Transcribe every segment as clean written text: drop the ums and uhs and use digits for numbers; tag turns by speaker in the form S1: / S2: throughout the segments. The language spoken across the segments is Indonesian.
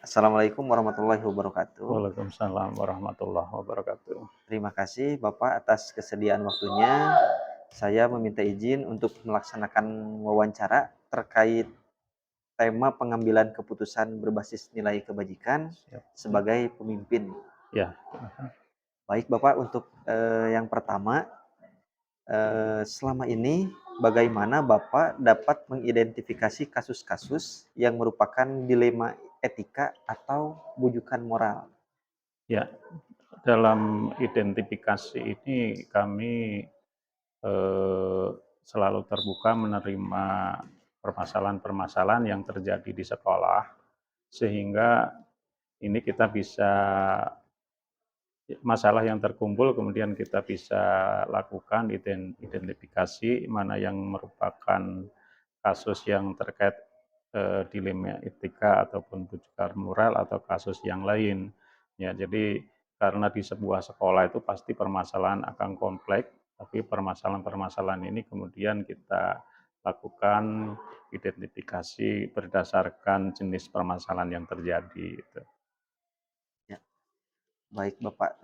S1: Assalamualaikum warahmatullahi wabarakatuh.
S2: Waalaikumsalam warahmatullahi wabarakatuh.
S1: Terima kasih Bapak atas kesediaan waktunya. Saya meminta izin untuk melaksanakan wawancara terkait tema pengambilan keputusan berbasis nilai kebajikan
S2: Siap.
S1: sebagai pemimpin.
S2: Ya, silakan.
S1: Baik Bapak, untuk yang pertama, selama ini bagaimana Bapak dapat mengidentifikasi kasus-kasus yang merupakan dilema etika atau bujukan moral?
S2: Ya, dalam identifikasi ini kami eh, selalu terbuka menerima permasalahan-permasalahan yang terjadi di sekolah, sehingga ini kita bisa masalah yang terkumpul kemudian kita bisa lakukan identifikasi mana yang merupakan kasus yang terkait dilema etika ataupun bujukan moral atau kasus yang lain. Ya, jadi karena di sebuah sekolah itu pasti permasalahan akan kompleks, tapi permasalahan-permasalahan ini kemudian kita lakukan identifikasi berdasarkan jenis permasalahan yang terjadi. Gitu.
S1: Ya. Baik Bapak,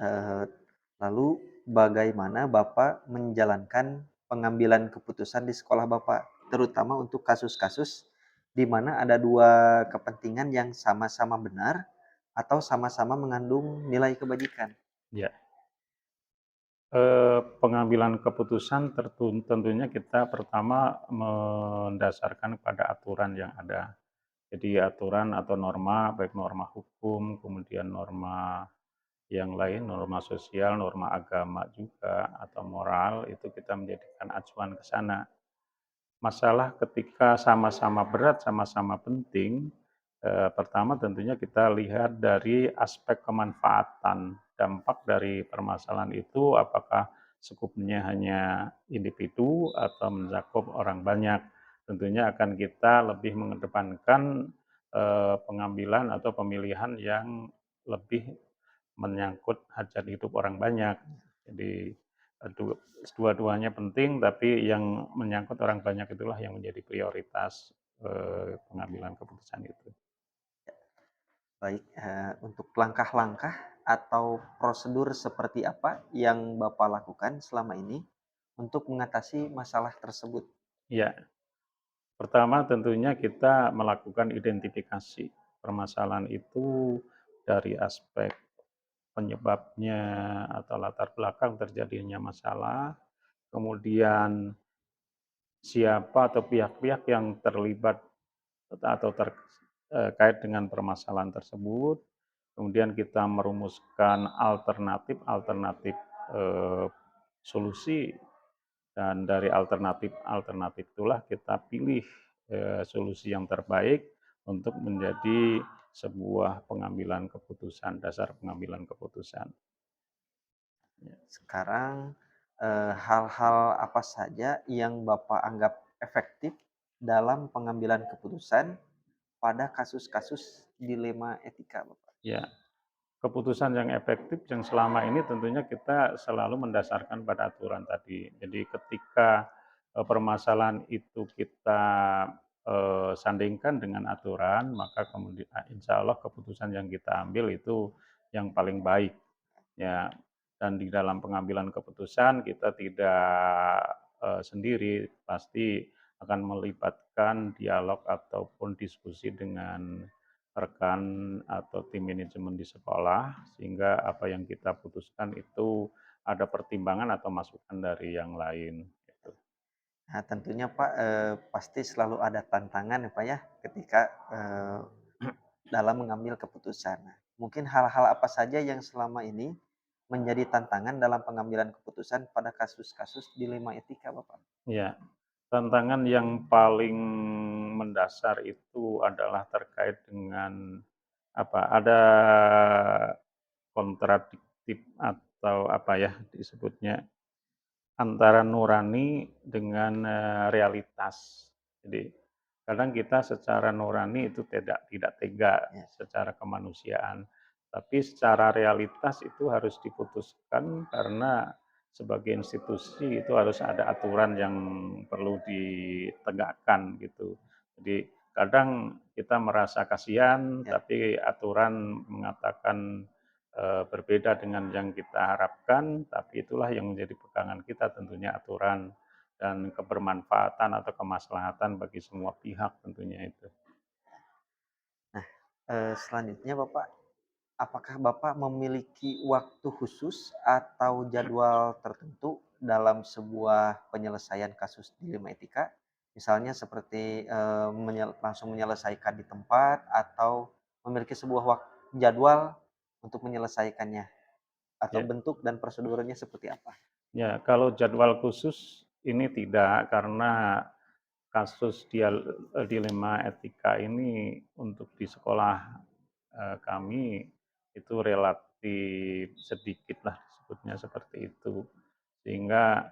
S1: lalu bagaimana Bapak menjalankan pengambilan keputusan di sekolah Bapak, terutama untuk kasus-kasus di mana ada dua kepentingan yang sama-sama benar atau sama-sama mengandung nilai kebajikan?
S2: Ya, pengambilan keputusan tentunya kita pertama mendasarkan pada aturan yang ada. Jadi aturan atau norma, baik norma hukum, kemudian norma yang lain, norma sosial, norma agama juga, atau moral, itu kita menjadikan acuan ke sana. Masalah ketika sama-sama berat, sama-sama penting, pertama tentunya kita lihat dari aspek kemanfaatan, dampak dari permasalahan itu apakah skupnya hanya individu atau mencakup orang banyak. Tentunya akan kita lebih mengedepankan pengambilan atau pemilihan yang lebih menyangkut hajat hidup orang banyak. Jadi dua-duanya penting, tapi yang menyangkut orang banyak itulah yang menjadi prioritas pengambilan keputusan itu.
S1: Baik, untuk langkah-langkah atau prosedur seperti apa yang Bapak lakukan selama ini untuk mengatasi masalah tersebut?
S2: Ya, pertama tentunya kita melakukan identifikasi permasalahan itu dari aspek penyebabnya atau latar belakang terjadinya masalah, kemudian siapa atau pihak-pihak yang terlibat atau terkait dengan permasalahan tersebut. Kemudian kita merumuskan alternatif-alternatif solusi dan dari alternatif-alternatif itulah kita pilih solusi yang terbaik untuk menjadi sebuah pengambilan keputusan, dasar pengambilan keputusan. Ya.
S1: Sekarang, hal-hal apa saja yang Bapak anggap efektif dalam pengambilan keputusan pada kasus-kasus dilema etika, Bapak?
S2: Ya, keputusan yang efektif yang selama ini tentunya kita selalu mendasarkan pada aturan tadi. Jadi ketika permasalahan itu kita sandingkan dengan aturan, maka kemudian insya Allah keputusan yang kita ambil itu yang paling baik. Ya, dan di dalam pengambilan keputusan kita tidak sendiri, pasti akan melibatkan dialog ataupun diskusi dengan rekan atau tim manajemen di sekolah, sehingga apa yang kita putuskan itu ada pertimbangan atau masukan dari yang lain, gitu.
S1: Nah, tentunya Pak, pasti selalu ada tantangan ya Pak ya, ketika, dalam mengambil keputusan. Nah, mungkin hal-hal apa saja yang selama ini menjadi tantangan dalam pengambilan keputusan pada kasus-kasus dilema etika, Bapak?
S2: Ya, tantangan yang paling mendasar itu adalah terkait dengan apa, ada kontradiktif atau apa ya disebutnya, antara nurani dengan, realitas. Jadi, kadang kita secara nurani itu tidak tega
S1: Ya.
S2: secara kemanusiaan, tapi secara realitas itu harus diputuskan karena sebagai institusi itu harus ada aturan yang perlu ditegakkan gitu. Jadi kadang kita merasa kasihan,
S1: ya.
S2: tapi aturan mengatakan, berbeda dengan yang kita harapkan, tapi itulah yang menjadi pegangan kita tentunya aturan dan kebermanfaatan atau kemaslahatan bagi semua pihak tentunya itu.
S1: Nah, selanjutnya Bapak, apakah Bapak memiliki waktu khusus atau jadwal tertentu dalam sebuah penyelesaian kasus dilema etika? Misalnya seperti, langsung menyelesaikan di tempat atau memiliki sebuah jadwal untuk menyelesaikannya, atau
S2: Ya.
S1: bentuk dan prosedurnya seperti apa?
S2: Ya, kalau jadwal khusus ini tidak, karena kasus dilema etika ini untuk di sekolah, kami itu relatif sedikitlah disebutnya seperti itu. Sehingga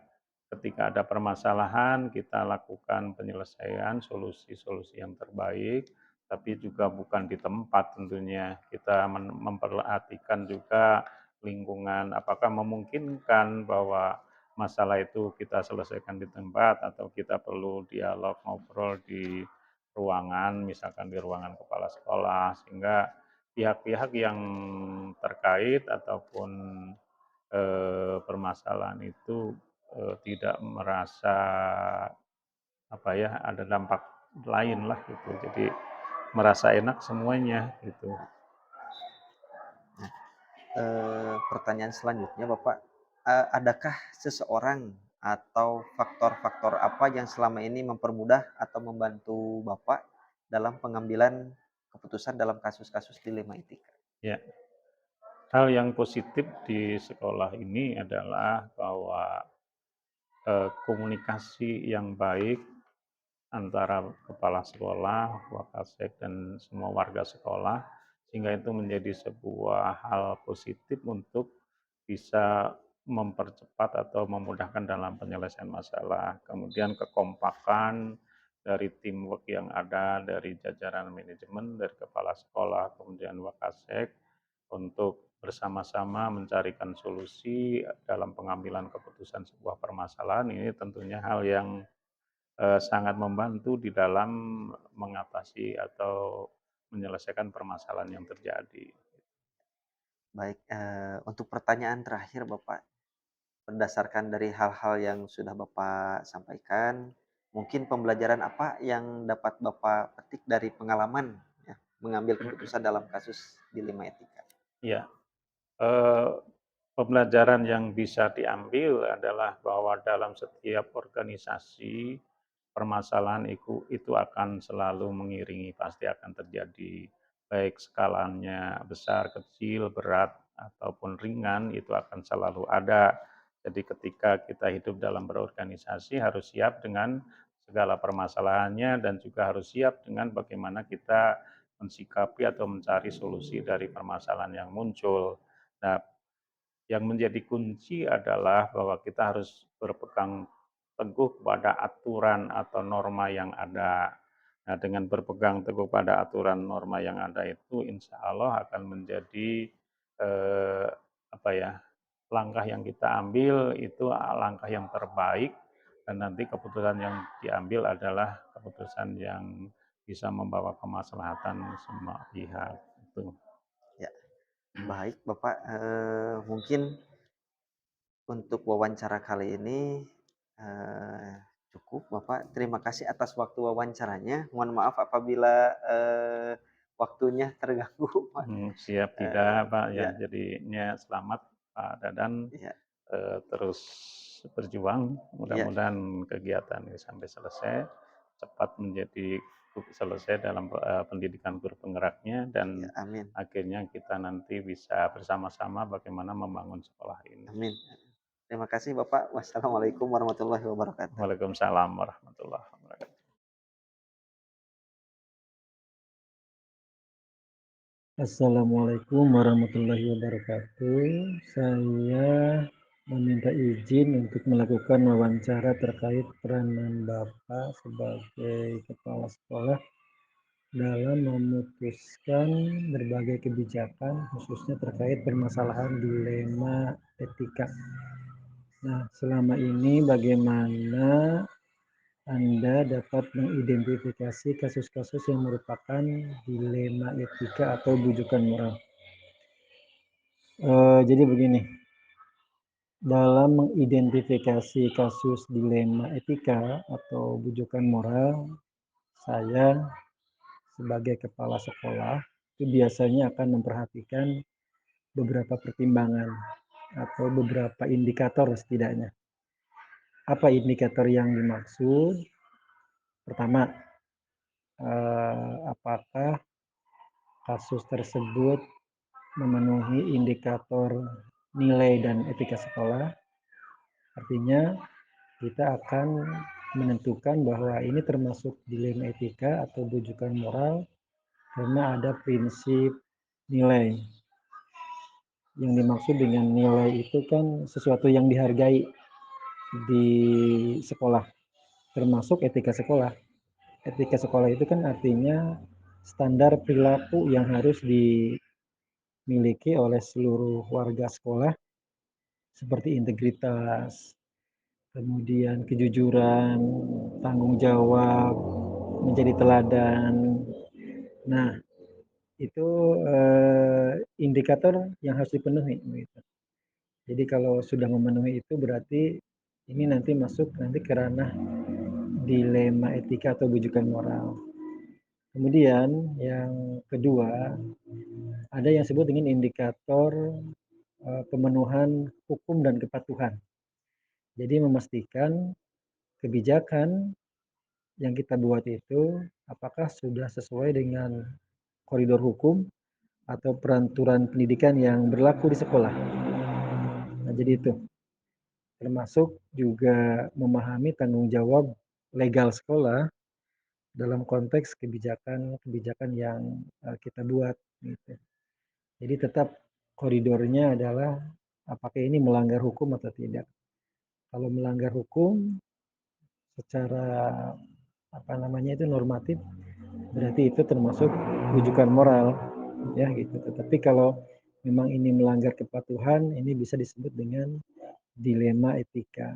S2: ketika ada permasalahan kita lakukan penyelesaian solusi-solusi yang terbaik, tapi juga bukan di tempat tentunya. Kita memperhatikan juga lingkungan, apakah memungkinkan bahwa masalah itu kita selesaikan di tempat atau kita perlu dialog, ngobrol di ruangan, misalkan di ruangan kepala sekolah, sehingga pihak-pihak yang terkait ataupun, permasalahan itu, tidak merasa, apa ya, ada dampak lain lah gitu. Jadi merasa enak semuanya gitu.
S1: Nah, pertanyaan selanjutnya Bapak, adakah seseorang atau faktor-faktor apa yang selama ini mempermudah atau membantu Bapak dalam pengambilan keputusan dalam kasus-kasus dilema etika?
S2: Ya, hal yang positif di sekolah ini adalah bahwa, komunikasi yang baik antara kepala sekolah, wakasek, dan semua warga sekolah, sehingga itu menjadi sebuah hal positif untuk bisa mempercepat atau memudahkan dalam penyelesaian masalah. Kemudian kekompakan dari teamwork yang ada dari jajaran manajemen, dari kepala sekolah, kemudian wakasek, untuk bersama-sama mencarikan solusi dalam pengambilan keputusan sebuah permasalahan, ini tentunya hal yang sangat membantu di dalam mengatasi atau menyelesaikan permasalahan yang terjadi.
S1: Baik, untuk pertanyaan terakhir Bapak, berdasarkan dari hal-hal yang sudah Bapak sampaikan, mungkin pembelajaran apa yang dapat Bapak petik dari pengalaman ya, mengambil keputusan dalam kasus dilema etika?
S2: Ya, eee, pembelajaran yang bisa diambil adalah bahwa dalam setiap organisasi, permasalahan itu akan selalu mengiringi, pasti akan terjadi. Baik skalanya besar, kecil, berat, ataupun ringan, itu akan selalu ada. Jadi ketika kita hidup dalam berorganisasi harus siap dengan segala permasalahannya dan juga harus siap dengan bagaimana kita mensikapi atau mencari solusi dari permasalahan yang muncul. Nah, yang menjadi kunci adalah bahwa kita harus berpegang teguh pada aturan atau norma yang ada. Nah, dengan berpegang teguh pada aturan norma yang ada itu, insya Allah akan menjadi eh, apa ya, langkah yang kita ambil itu langkah yang terbaik, dan nanti keputusan yang diambil adalah keputusan yang bisa membawa kemaslahatan semua pihak. Itu.
S1: Ya, baik Bapak, mungkin untuk wawancara kali ini, eee, cukup Bapak. Terima kasih atas waktu wawancaranya. Mohon maaf apabila, waktunya terganggu Pak.
S2: Siap, tidak Pak, ya
S1: Ya,
S2: jadinya selamat Pak Dadan,
S1: ya,
S2: terus berjuang,
S1: ya,
S2: mudah-mudahan kegiatan ini sampai selesai, cepat menjadi selesai dalam, pendidikan guru penggeraknya,
S1: ya,
S2: dan
S1: amin,
S2: akhirnya kita nanti bisa bersama-sama bagaimana membangun sekolah ini.
S1: amin. Terima kasih Bapak. Wassalamualaikum warahmatullahi wabarakatuh.
S2: Waalaikumsalam warahmatullahi wabarakatuh.
S3: Assalamualaikum warahmatullahi wabarakatuh. Saya meminta izin untuk melakukan wawancara terkait peranan Bapak sebagai kepala sekolah dalam memutuskan berbagai kebijakan, khususnya terkait permasalahan dilema etika. Nah, selama ini bagaimana Anda dapat mengidentifikasi kasus-kasus yang merupakan dilema etika atau bujukan moral. Jadi begini, dalam mengidentifikasi kasus dilema etika atau bujukan moral, saya sebagai kepala sekolah itu biasanya akan memperhatikan beberapa pertimbangan atau beberapa indikator setidaknya. Apa indikator yang dimaksud? Pertama, apakah kasus tersebut memenuhi indikator nilai dan etika sekolah? Artinya kita akan menentukan bahwa ini termasuk dilema etika atau bujukan moral karena ada prinsip nilai. Yang dimaksud dengan nilai itu kan sesuatu yang dihargai di sekolah, termasuk etika sekolah. Etika sekolah itu kan artinya standar perilaku yang harus dimiliki oleh seluruh warga sekolah seperti integritas, kemudian kejujuran, tanggung jawab, menjadi teladan. Nah, itu indikator yang harus dipenuhi. Gitu. Jadi kalau sudah memenuhi itu berarti ini nanti masuk nanti ke ranah dilema etika atau bujukan moral. Kemudian yang kedua, ada yang disebut dengan indikator pemenuhan hukum dan kepatuhan. Jadi memastikan kebijakan yang kita buat itu apakah sudah sesuai dengan koridor hukum atau peraturan pendidikan yang berlaku di sekolah. Nah, jadi itu termasuk juga memahami tanggung jawab legal sekolah dalam konteks kebijakan-kebijakan yang kita buat gitu. Jadi tetap koridornya adalah apakah ini melanggar hukum atau tidak. Kalau melanggar hukum secara apa namanya itu normatif berarti itu termasuk rujukan moral ya gitu. Tetapi kalau memang ini melanggar kepatuhan ini bisa disebut dengan dilema etika.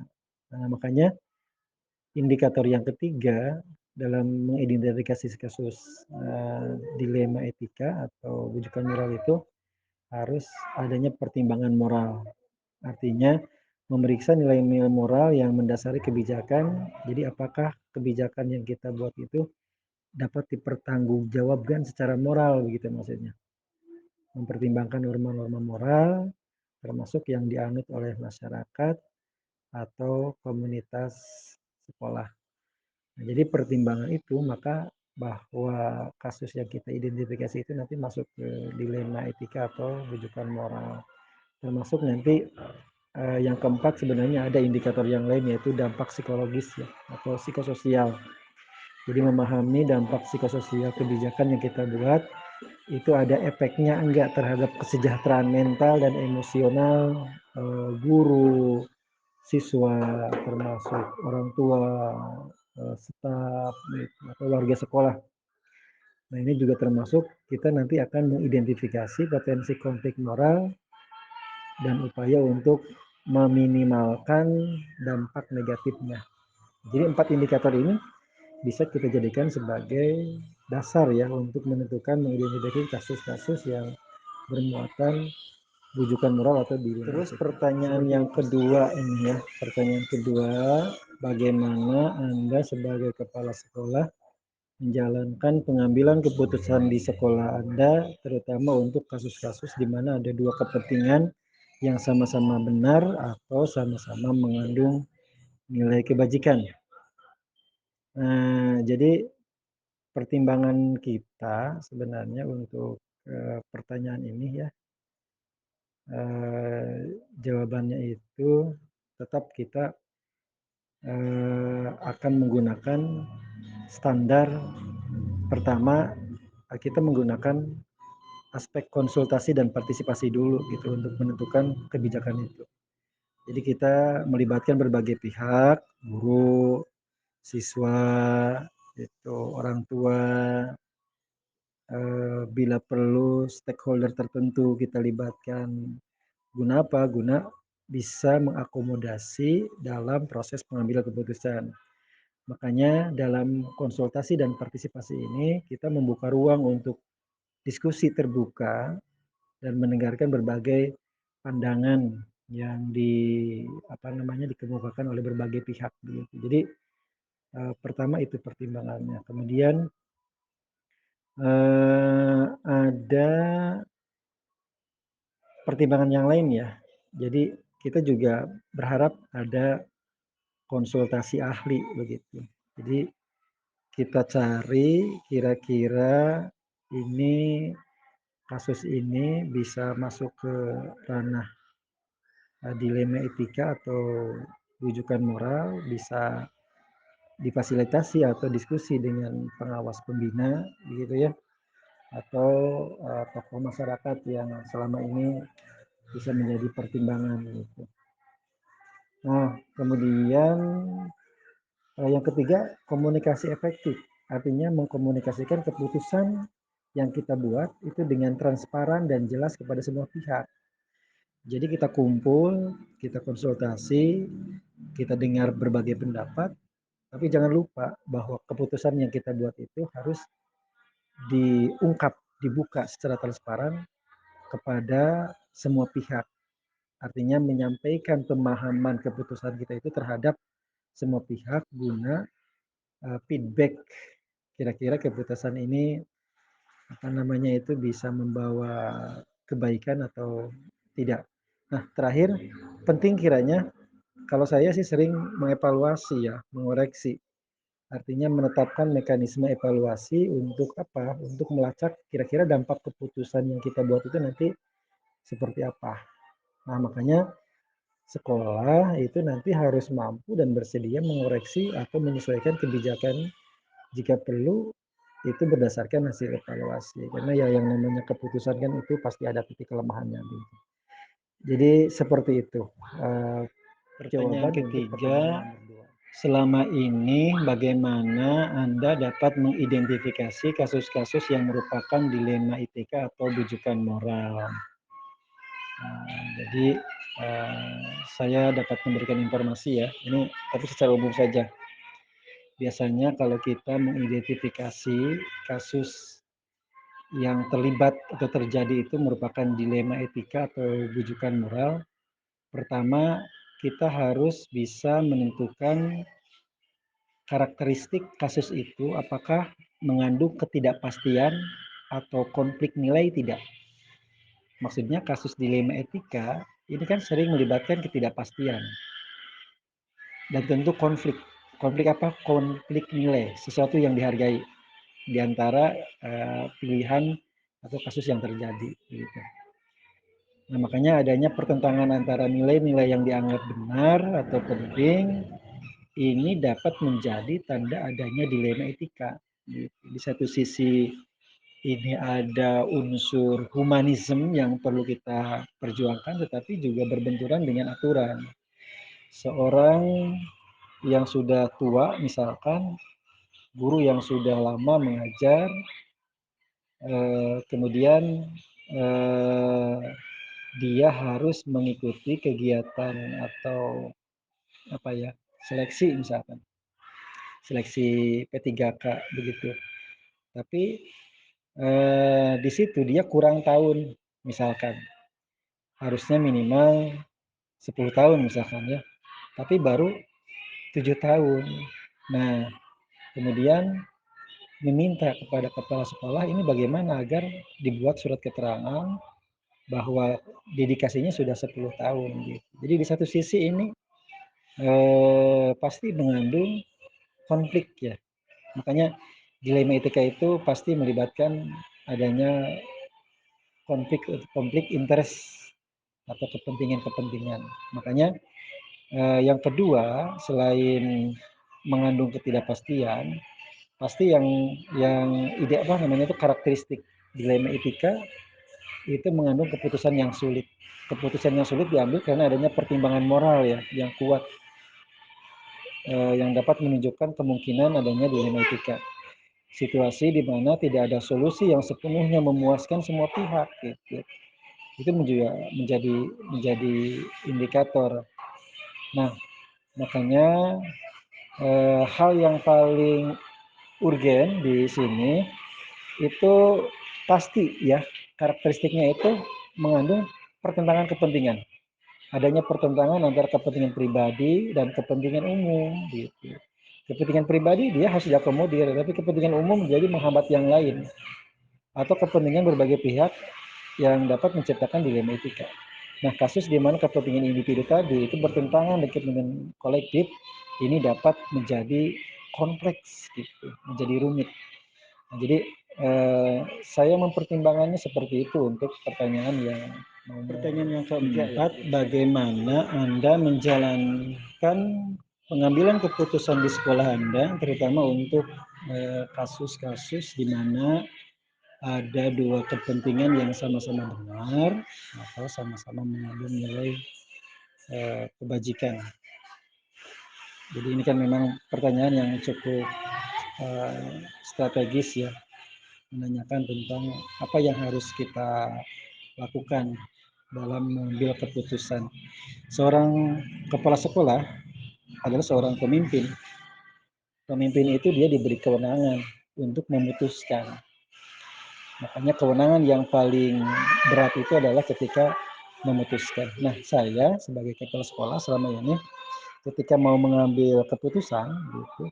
S3: Nah, makanya indikator yang ketiga dalam mengidentifikasi kasus dilema etika atau rujukan moral itu harus adanya pertimbangan moral. Artinya memeriksa nilai-nilai moral yang mendasari kebijakan. Jadi apakah kebijakan yang kita buat itu dapat dipertanggungjawabkan secara moral begitu maksudnya. Mempertimbangkan norma-norma moral termasuk yang dianut oleh masyarakat atau komunitas sekolah. Nah, jadi pertimbangan itu maka bahwa kasus yang kita identifikasi itu nanti masuk ke dilema etika atau rujukan moral. Termasuk nanti yang keempat sebenarnya ada indikator yang lain yaitu dampak psikologis ya, atau psikososial. Jadi memahami dampak psikososial kebijakan yang kita buat itu ada efeknya enggak terhadap kesejahteraan mental dan emosional guru, siswa, termasuk orang tua, staf, atau warga sekolah. Nah ini juga termasuk kita nanti akan mengidentifikasi potensi konflik moral dan upaya untuk meminimalkan dampak negatifnya. Jadi 4 indikator ini bisa kita jadikan sebagai dasar ya untuk menentukan mengidentifikasi kasus-kasus yang bermuatan rujukan moral atau dilema. Terus pertanyaan yang kedua ini ya, pertanyaan kedua, bagaimana Anda sebagai kepala sekolah menjalankan pengambilan keputusan di sekolah Anda, terutama untuk kasus-kasus di mana ada dua kepentingan yang sama-sama benar atau sama-sama mengandung nilai kebajikan. Nah, jadi pertimbangan kita sebenarnya untuk pertanyaan ini ya, jawabannya itu tetap kita akan menggunakan standar pertama kita menggunakan aspek konsultasi dan partisipasi dulu gitu untuk menentukan kebijakan itu. Jadi kita melibatkan berbagai pihak, guru, siswa, itu orang tua, bila perlu stakeholder tertentu kita libatkan. Guna apa? Guna bisa mengakomodasi dalam proses pengambilan keputusan. Makanya dalam konsultasi dan partisipasi ini kita membuka ruang untuk diskusi terbuka dan mendengarkan berbagai pandangan yang dikemukakan oleh berbagai pihak begitu. Jadi pertama itu pertimbangannya. Kemudian ada pertimbangan yang lain ya. Jadi kita juga berharap ada konsultasi ahli begitu. Jadi kita cari kira-kira ini kasus ini bisa masuk ke ranah dilema etika atau rujukan moral, bisa difasilitasi atau diskusi dengan pengawas pembina begitu ya, atau tokoh masyarakat yang selama ini bisa menjadi pertimbangan gitu. Nah, kemudian yang ketiga, komunikasi efektif. Artinya mengkomunikasikan keputusan yang kita buat itu dengan transparan dan jelas kepada semua pihak. Jadi kita kumpul, kita konsultasi, kita dengar berbagai pendapat, tapi jangan lupa bahwa keputusan yang kita buat itu harus diungkap, dibuka secara transparan kepada semua pihak. Artinya menyampaikan pemahaman keputusan kita itu terhadap semua pihak guna feedback kira-kira keputusan ini bisa membawa kebaikan atau tidak. Nah, terakhir penting kiranya kalau saya sih sering mengevaluasi ya, mengoreksi. Artinya menetapkan mekanisme evaluasi untuk apa? Untuk melacak kira-kira dampak keputusan yang kita buat itu nanti seperti apa. Nah, makanya sekolah itu nanti harus mampu dan bersedia mengoreksi atau menyesuaikan kebijakan jika perlu itu berdasarkan hasil evaluasi. Karena ya yang namanya keputusan kan itu pasti ada titik kelemahannya. Gitu. Jadi seperti itu. Pertanyaan ketiga, selama ini bagaimana Anda dapat mengidentifikasi kasus-kasus yang merupakan dilema etika atau rujukan moral? Jadi saya dapat memberikan informasi ya, ini tapi secara umum saja. Biasanya kalau kita mengidentifikasi kasus yang terlibat atau terjadi itu merupakan dilema etika atau rujukan moral, pertama kita harus bisa menentukan karakteristik kasus itu apakah mengandung ketidakpastian atau konflik nilai tidak. Maksudnya kasus dilema etika ini kan sering melibatkan ketidakpastian dan tentu konflik. Konflik apa? Konflik nilai, sesuatu yang dihargai di antara pilihan atau kasus yang terjadi. Gitu. Nah, makanya adanya pertentangan antara nilai-nilai yang dianggap benar atau penting ini dapat menjadi tanda adanya dilema etika. Di satu sisi ini ada unsur humanisme yang perlu kita perjuangkan, tetapi juga berbenturan dengan aturan. Seorang yang sudah tua, misalkan guru yang sudah lama mengajar, kemudian dia harus mengikuti kegiatan atau seleksi misalkan, seleksi P3K begitu. Tapi di situ dia kurang tahun misalkan, harusnya minimal 10 tahun misalkan ya, tapi baru 7 tahun. Nah, kemudian meminta kepada kepala sekolah ini bagaimana agar dibuat surat keterangan bahwa dedikasinya sudah 10 tahun gitu. Jadi di satu sisi ini pasti mengandung konflik ya. Makanya dilema etika itu pasti melibatkan adanya konflik interest atau kepentingan-kepentingan. Makanya yang kedua selain mengandung ketidakpastian, pasti yang itu karakteristik dilema etika itu mengandung keputusan yang sulit. Keputusan yang sulit diambil karena adanya pertimbangan moral ya yang kuat yang dapat menunjukkan kemungkinan adanya dilema etika. Situasi di mana tidak ada solusi yang sepenuhnya memuaskan semua pihak gitu. Itu menjadi indikator. Nah, makanya hal yang paling urgen di sini itu pasti ya, karakteristiknya itu mengandung pertentangan kepentingan. Adanya pertentangan antara kepentingan pribadi dan kepentingan umum gitu. Kepentingan pribadi dia harus diakomodir, tapi kepentingan umum jadi menghambat yang lain atau kepentingan berbagai pihak yang dapat menciptakan dilema etika. Nah, kasus di mana kepentingan individu tadi itu bertentangan dengan kepentingan kolektif, ini dapat menjadi kompleks gitu, menjadi rumit. Nah, jadi saya mempertimbangannya seperti itu untuk pertanyaan yang pertanyaan yang keempat, bagaimana Anda menjalankan pengambilan keputusan di sekolah Anda, terutama untuk kasus-kasus di mana ada dua kepentingan yang sama-sama benar atau sama-sama mengandung nilai kebajikan. Jadi ini kan memang pertanyaan yang cukup strategis ya, menanyakan tentang apa yang harus kita lakukan dalam mengambil keputusan. Seorang kepala sekolah adalah seorang pemimpin. Pemimpin itu dia diberi kewenangan untuk memutuskan. Makanya kewenangan yang paling berat itu adalah ketika memutuskan. Nah, saya sebagai kepala sekolah selama ini ketika mau mengambil keputusan gitu,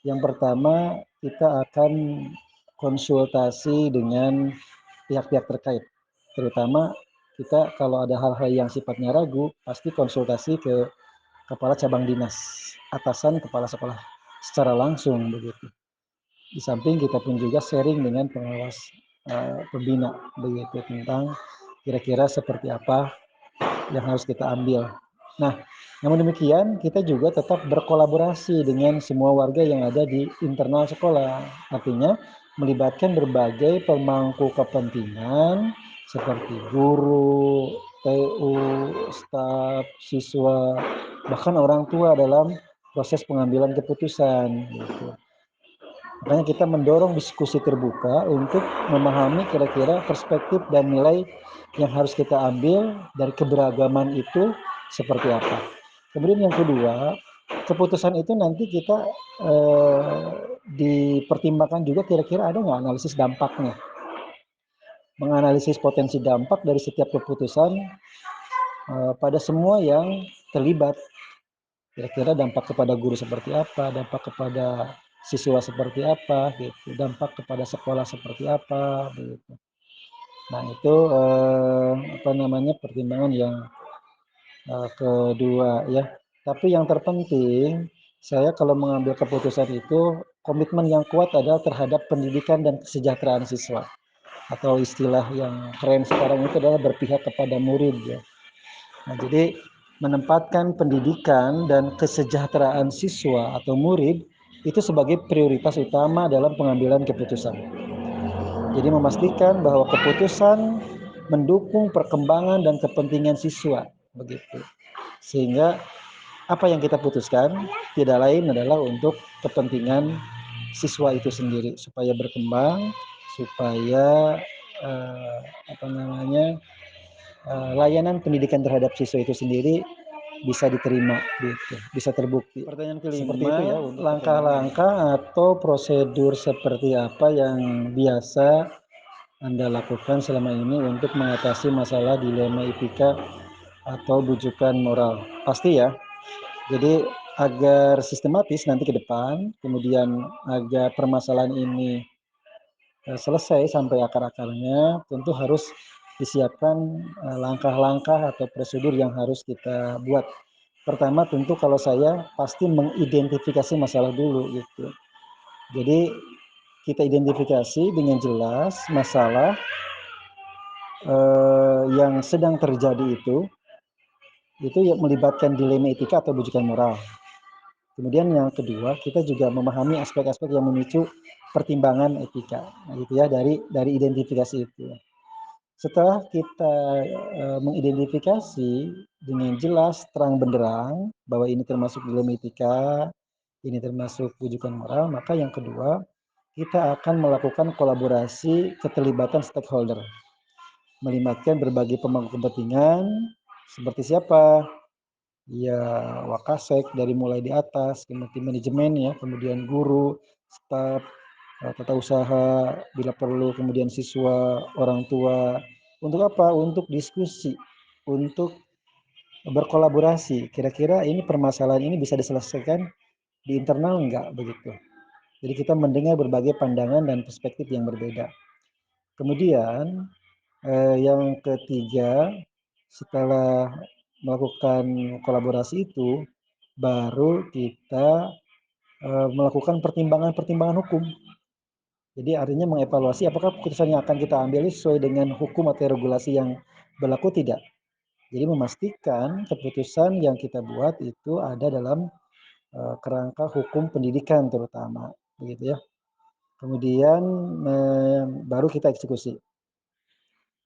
S3: yang pertama kita akan konsultasi dengan pihak-pihak terkait. Terutama kita kalau ada hal-hal yang sifatnya ragu, pasti konsultasi ke kepala cabang dinas, atasan kepala sekolah secara langsung begitu. Di samping kita pun juga sharing dengan pengawas pembina begitu tentang kira-kira seperti apa yang harus kita ambil. Nah, namun demikian kita juga tetap berkolaborasi dengan semua warga yang ada di internal sekolah. Artinya melibatkan berbagai pemangku kepentingan seperti guru, TU, staf, siswa, bahkan orang tua dalam proses pengambilan keputusan. Gitu. Makanya kita mendorong diskusi terbuka untuk memahami kira-kira perspektif dan nilai yang harus kita ambil dari keberagaman itu seperti apa. Kemudian yang kedua, keputusan itu nanti kita dipertimbangkan juga kira-kira ada nggak analisis dampaknya. Menganalisis potensi dampak dari setiap keputusan pada semua yang terlibat. Kira-kira dampak kepada guru seperti apa, dampak kepada siswa seperti apa, gitu. Dampak kepada sekolah seperti apa, gitu. Nah itu apa namanya pertimbangan yang kedua ya. Tapi yang terpenting saya kalau mengambil keputusan itu komitmen yang kuat adalah terhadap pendidikan dan kesejahteraan siswa atau istilah yang keren sekarang itu adalah berpihak kepada murid ya. Nah, jadi menempatkan pendidikan dan kesejahteraan siswa atau murid itu sebagai prioritas utama dalam pengambilan keputusan. Jadi memastikan bahwa keputusan mendukung perkembangan dan kepentingan siswa begitu. Sehingga apa yang kita putuskan tidak lain adalah untuk kepentingan siswa itu sendiri supaya berkembang, supaya apa namanya layanan pendidikan terhadap siswa itu sendiri bisa diterima, gitu, bisa terbukti. Pertanyaan kelima, seperti itu ya, langkah-langkah atau prosedur seperti apa yang biasa Anda lakukan selama ini untuk mengatasi masalah dilema etika atau bujukan moral? Pasti ya. Jadi agar sistematis nanti ke depan, kemudian agar permasalahan ini selesai sampai akar-akarnya, tentu harus disiapkan langkah-langkah atau prosedur yang harus kita buat. Pertama tentu kalau saya pasti mengidentifikasi masalah dulu gitu. Jadi kita identifikasi dengan jelas masalah yang sedang terjadi itu yang melibatkan dilema etika atau bujukan moral. Kemudian yang kedua, kita juga memahami aspek-aspek yang memicu pertimbangan etika, nah, gitu ya dari identifikasi itu. Setelah kita mengidentifikasi dengan jelas terang benderang bahwa ini termasuk dilema etika, ini termasuk bujukan moral, maka yang kedua kita akan melakukan kolaborasi keterlibatan stakeholder, melibatkan berbagai pemangku kepentingan seperti siapa? ya Wakasek dari mulai di atas, kemudian manajemen ya, kemudian guru, staf, tata usaha, bila perlu kemudian siswa, orang tua. Untuk apa? Untuk diskusi, untuk berkolaborasi. Kira-kira ini permasalahan ini bisa diselesaikan di internal enggak begitu. Jadi kita mendengar berbagai pandangan dan perspektif yang berbeda. Kemudian yang ketiga, setelah melakukan kolaborasi itu, baru kita melakukan pertimbangan-pertimbangan hukum. Jadi artinya mengevaluasi apakah keputusan yang akan kita ambil sesuai dengan hukum atau regulasi yang berlaku tidak. Jadi memastikan keputusan yang kita buat itu ada dalam kerangka hukum pendidikan terutama, begitu ya. Kemudian baru kita eksekusi.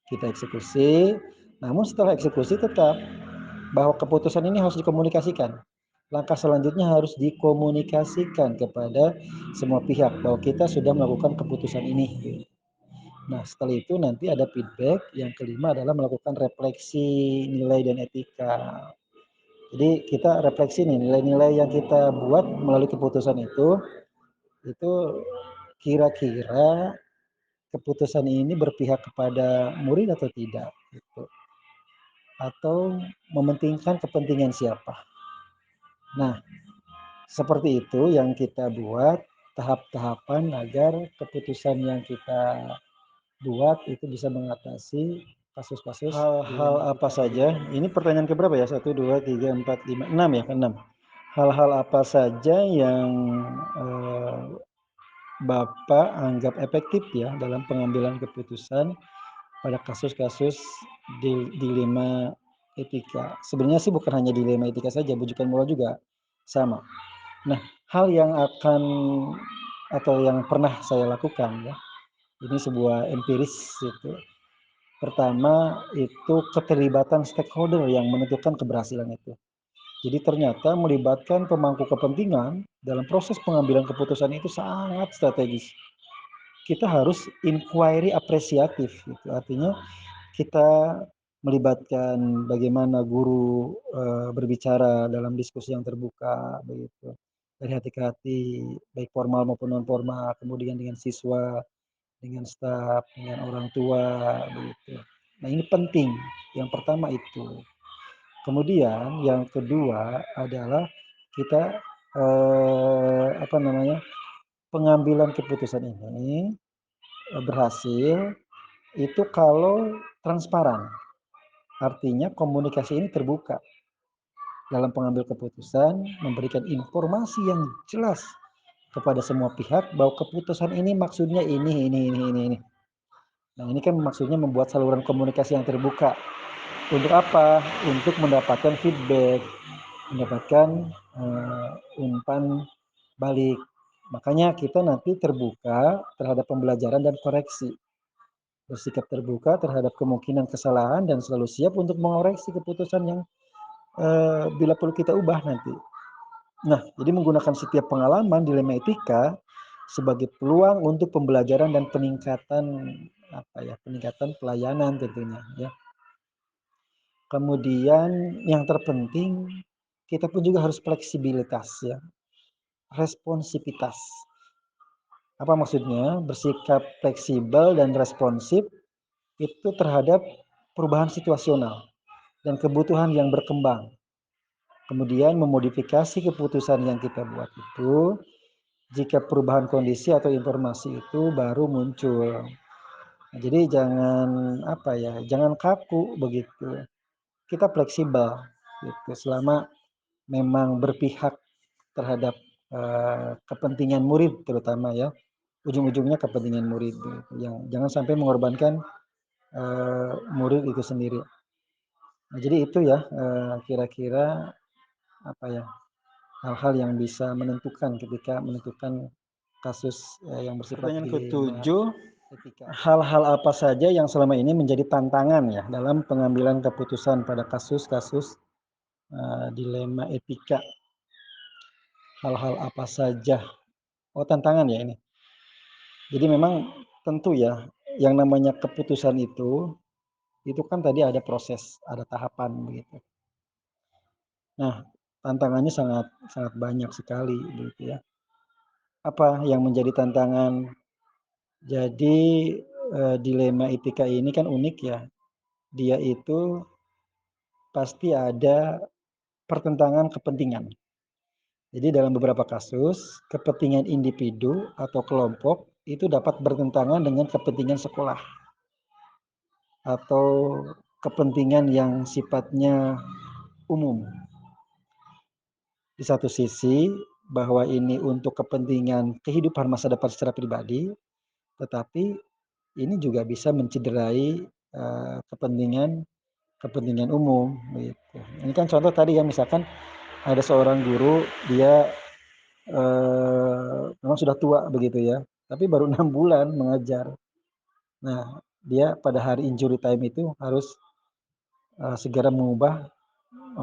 S3: Kita eksekusi, namun setelah eksekusi tetap bahwa keputusan ini harus dikomunikasikan. Langkah selanjutnya harus dikomunikasikan kepada semua pihak bahwa kita sudah melakukan keputusan ini. Nah, setelah itu nanti ada feedback. Yang kelima adalah melakukan refleksi nilai dan etika. Jadi kita refleksi nih nilai-nilai yang kita buat melalui keputusan itu kira-kira keputusan ini berpihak kepada murid atau tidak, gitu. Atau mementingkan kepentingan siapa. Nah, seperti itu yang kita buat tahap-tahapan agar keputusan yang kita buat itu bisa mengatasi kasus-kasus. Hal-hal apa saja? Ini pertanyaan keberapa ya? 1, 2, 3, 4, 5, 6 ya? Ke-6. Hal-hal apa saja yang Bapak anggap efektif ya dalam pengambilan keputusan pada kasus-kasus dilema etika. Sebenarnya sih bukan hanya dilema etika saja, bujukan moral juga sama. Nah, hal yang akan atau yang pernah saya lakukan ya, ini sebuah empiris itu. Pertama itu keterlibatan stakeholder yang menentukan keberhasilan itu. Jadi ternyata melibatkan pemangku kepentingan dalam proses pengambilan keputusan itu sangat strategis. Kita harus inquiry apresiatif gitu. Artinya kita melibatkan bagaimana guru berbicara dalam diskusi yang terbuka begitu. Dari hati ke hati, baik formal maupun non formal, kemudian dengan siswa, dengan staf, dengan orang tua begitu. Nah, ini penting. Yang pertama itu. Kemudian yang kedua adalah kita pengambilan keputusan ini berhasil itu kalau transparan. Artinya komunikasi ini terbuka dalam pengambil keputusan, memberikan informasi yang jelas kepada semua pihak bahwa keputusan ini maksudnya ini. Nah, ini kan maksudnya membuat saluran komunikasi yang terbuka. Untuk apa? Untuk mendapatkan feedback, mendapatkan umpan balik. Makanya kita nanti terbuka terhadap pembelajaran dan koreksi. Bersikap terbuka terhadap kemungkinan kesalahan dan selalu siap untuk mengoreksi keputusan yang bila perlu kita ubah nanti. Nah, jadi menggunakan setiap pengalaman dilema etika sebagai peluang untuk pembelajaran dan peningkatan pelayanan tentunya ya. Kemudian yang terpenting kita pun juga harus fleksibilitas ya, responsivitas. Apa maksudnya? Bersikap fleksibel dan responsif itu terhadap perubahan situasional dan kebutuhan yang berkembang. Kemudian memodifikasi keputusan yang kita buat itu jika perubahan kondisi atau informasi itu baru muncul. Nah, jadi jangan kaku begitu. Kita fleksibel gitu selama memang berpihak terhadap kepentingan murid terutama ya. Ujung-ujungnya kepentingan murid gitu. Yang jangan sampai mengorbankan murid itu sendiri. Nah, jadi itu ya kira-kira hal-hal yang bisa menentukan ketika menentukan kasus yang bersifat
S1: Pertanyaan
S3: dilema
S1: ketujuh,
S3: etika. Hal-hal apa saja yang selama ini menjadi tantangan ya dalam pengambilan keputusan pada kasus-kasus dilema etika? Hal-hal apa saja? Oh, tantangan ya ini. Jadi memang tentu ya, yang namanya keputusan itu kan tadi ada proses, ada tahapan begitu. Nah, tantangannya sangat sangat banyak sekali gitu ya. Apa yang menjadi tantangan? Jadi, dilema etika ini kan unik ya. Dia itu pasti ada pertentangan kepentingan. Jadi dalam beberapa kasus, kepentingan individu atau kelompok itu dapat bertentangan dengan kepentingan sekolah atau kepentingan yang sifatnya umum. Di satu sisi, bahwa ini untuk kepentingan kehidupan masa depan secara pribadi, tetapi ini juga bisa mencederai, kepentingan kepentingan umum, gitu. Ini kan contoh tadi ya, misalkan ada seorang guru, dia, memang sudah tua begitu ya, tapi baru 6 bulan mengajar. Nah, dia pada hari injury time itu harus, segera mengubah,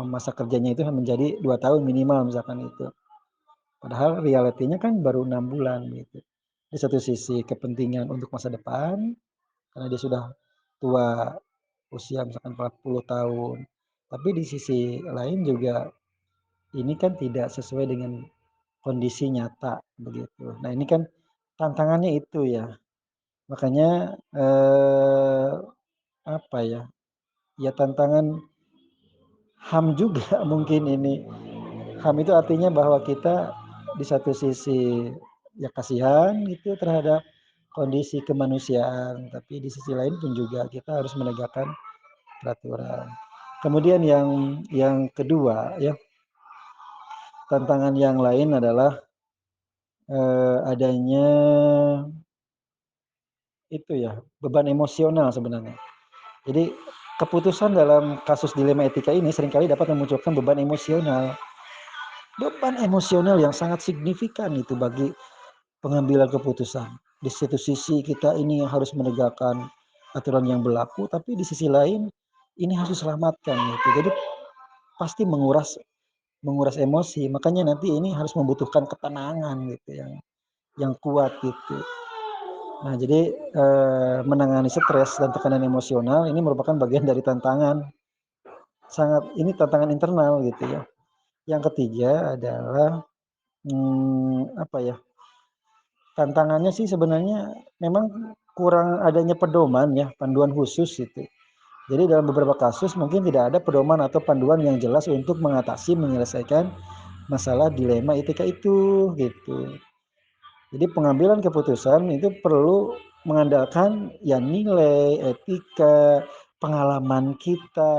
S3: masa kerjanya itu menjadi 2 tahun minimal misalkan itu. Padahal realitinya kan baru 6 bulan gitu. Di satu sisi kepentingan untuk masa depan, karena dia sudah tua, usia misalkan 40 tahun. Tapi di sisi lain juga ini kan tidak sesuai dengan kondisi nyata begitu. Nah, ini kan tantangannya itu ya. Makanya, apa ya, ya tantangan HAM juga mungkin ini. HAM itu artinya bahwa kita di satu sisi ya kasihan gitu terhadap kondisi kemanusiaan, tapi di sisi lain pun juga kita harus menegakkan peraturan. Kemudian yang kedua ya, tantangan yang lain adalah, adanya itu ya, beban emosional sebenarnya. Jadi keputusan dalam kasus dilema etika ini seringkali dapat memunculkan beban emosional. Beban emosional yang sangat signifikan itu bagi pengambilan keputusan. Di satu sisi kita ini harus menegakkan aturan yang berlaku, tapi di sisi lain ini harus diselamatkan gitu. Jadi pasti menguras menguras emosi. Makanya nanti ini harus membutuhkan ketenangan gitu yang kuat gitu. Nah, jadi menangani stres dan tekanan emosional ini merupakan bagian dari tantangan ini tantangan internal gitu ya. Yang ketiga adalah apa ya? Tantangannya sih sebenarnya memang kurang adanya pedoman ya, panduan khusus itu. Jadi dalam beberapa kasus mungkin tidak ada pedoman atau panduan yang jelas untuk mengatasi, menyelesaikan masalah dilema etika itu gitu. Jadi pengambilan keputusan itu perlu mengandalkan ya nilai, etika, pengalaman kita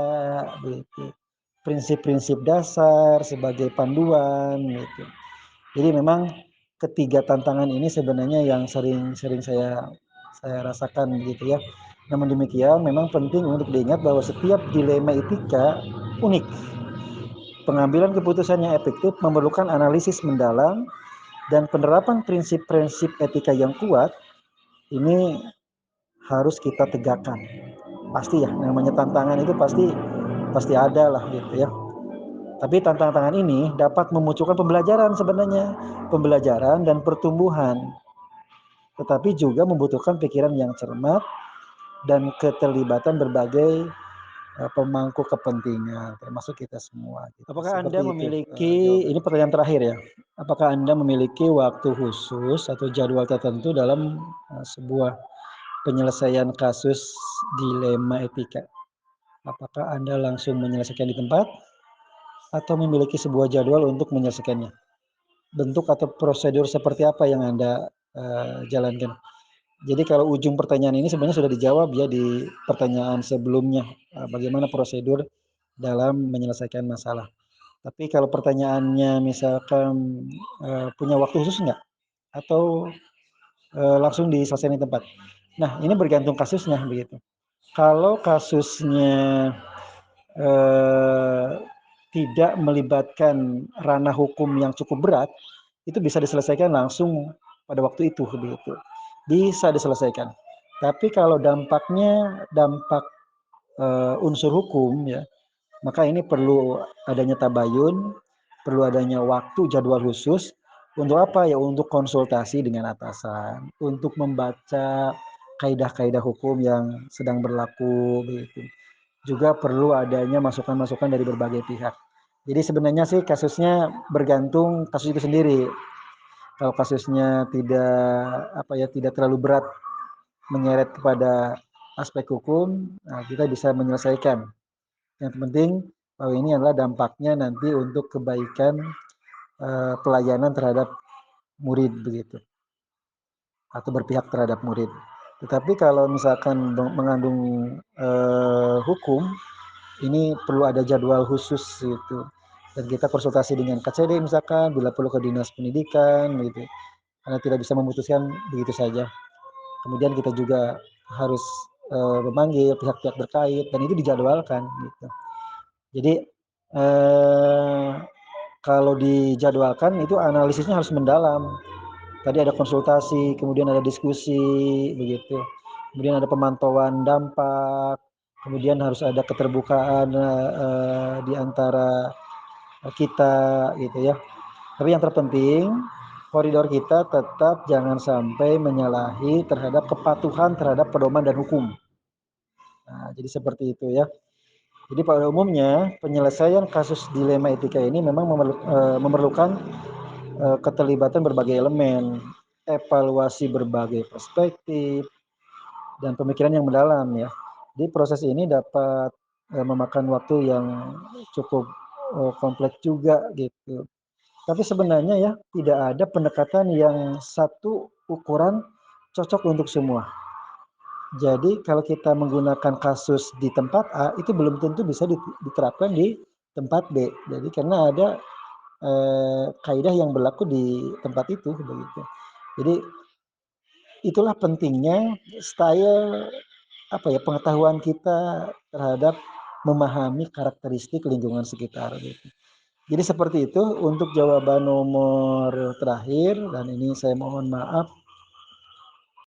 S3: gitu. Prinsip-prinsip dasar sebagai panduan gitu. Jadi memang ketiga tantangan ini sebenarnya yang sering saya rasakan begitu ya. Namun demikian memang penting untuk diingat bahwa setiap dilema etika unik. Pengambilan keputusan yang efektif memerlukan analisis mendalam dan penerapan prinsip-prinsip etika yang kuat ini harus kita tegakkan. Pasti ya, namanya tantangan itu pasti pasti ada lah gitu ya. Tapi tantangan ini dapat memunculkan pembelajaran sebenarnya, pembelajaran dan pertumbuhan. Tetapi juga membutuhkan pikiran yang cermat dan keterlibatan berbagai pemangku kepentingan, termasuk kita semua. Gitu. Apakah Anda memiliki, ini pertanyaan terakhir ya, apakah Anda memiliki waktu khusus atau jadwal tertentu dalam sebuah penyelesaian kasus dilema etika? Apakah Anda langsung menyelesaikan di tempat atau memiliki sebuah jadwal untuk menyelesaikannya? Bentuk atau prosedur seperti apa yang Anda jalankan? Jadi kalau ujung pertanyaan ini sebenarnya sudah dijawab ya di pertanyaan sebelumnya, bagaimana prosedur dalam menyelesaikan masalah. Tapi kalau pertanyaannya misalkan, punya waktu khusus enggak? Atau, langsung diselesaikan di tempat? Nah, ini bergantung kasusnya begitu. Kalau kasusnya, eee, tidak melibatkan ranah hukum yang cukup berat, itu bisa diselesaikan langsung pada waktu itu begitu. Bisa diselesaikan. Tapi kalau dampaknya dampak, unsur hukum ya, maka ini perlu adanya tabayun, perlu adanya waktu jadwal khusus untuk apa ya? Untuk konsultasi dengan atasan, untuk membaca kaidah-kaidah hukum yang sedang berlaku begitu. Juga perlu adanya masukan-masukan dari berbagai pihak. Jadi sebenarnya sih kasusnya bergantung kasus itu sendiri. Kalau kasusnya tidak terlalu berat menyeret kepada aspek hukum, nah kita bisa menyelesaikan. Yang penting bahwa ini adalah dampaknya nanti untuk kebaikan pelayanan terhadap murid begitu, atau berpihak terhadap murid. Tetapi kalau misalkan mengandung hukum, ini perlu ada jadwal khusus gitu. Dan kita konsultasi dengan KCD misalkan, bila perlu ke dinas pendidikan gitu. Karena tidak bisa memutuskan begitu saja. Kemudian kita juga harus memanggil pihak-pihak terkait dan itu dijadwalkan gitu. Jadi kalau dijadwalkan itu analisisnya harus mendalam. Tadi ada konsultasi, kemudian ada diskusi begitu. Kemudian ada pemantauan dampak, kemudian harus ada keterbukaan di antara kita gitu ya. Tapi yang terpenting koridor kita tetap jangan sampai menyalahi terhadap kepatuhan terhadap pedoman dan hukum. Nah, jadi seperti itu ya. Jadi pada umumnya penyelesaian kasus dilema etika ini memang memerlukan keterlibatan berbagai elemen, evaluasi berbagai perspektif, dan pemikiran yang mendalam ya. Jadi proses ini dapat memakan waktu yang cukup kompleks juga gitu. Tapi sebenarnya ya tidak ada pendekatan yang satu ukuran cocok untuk semua. Jadi kalau kita menggunakan kasus di tempat A itu belum tentu bisa diterapkan di tempat B. Jadi karena ada kaidah yang berlaku di tempat itu begitu. Jadi itulah pentingnya style pengetahuan kita terhadap memahami karakteristik lingkungan sekitar gitu. Jadi seperti itu untuk jawaban nomor terakhir dan ini saya mohon maaf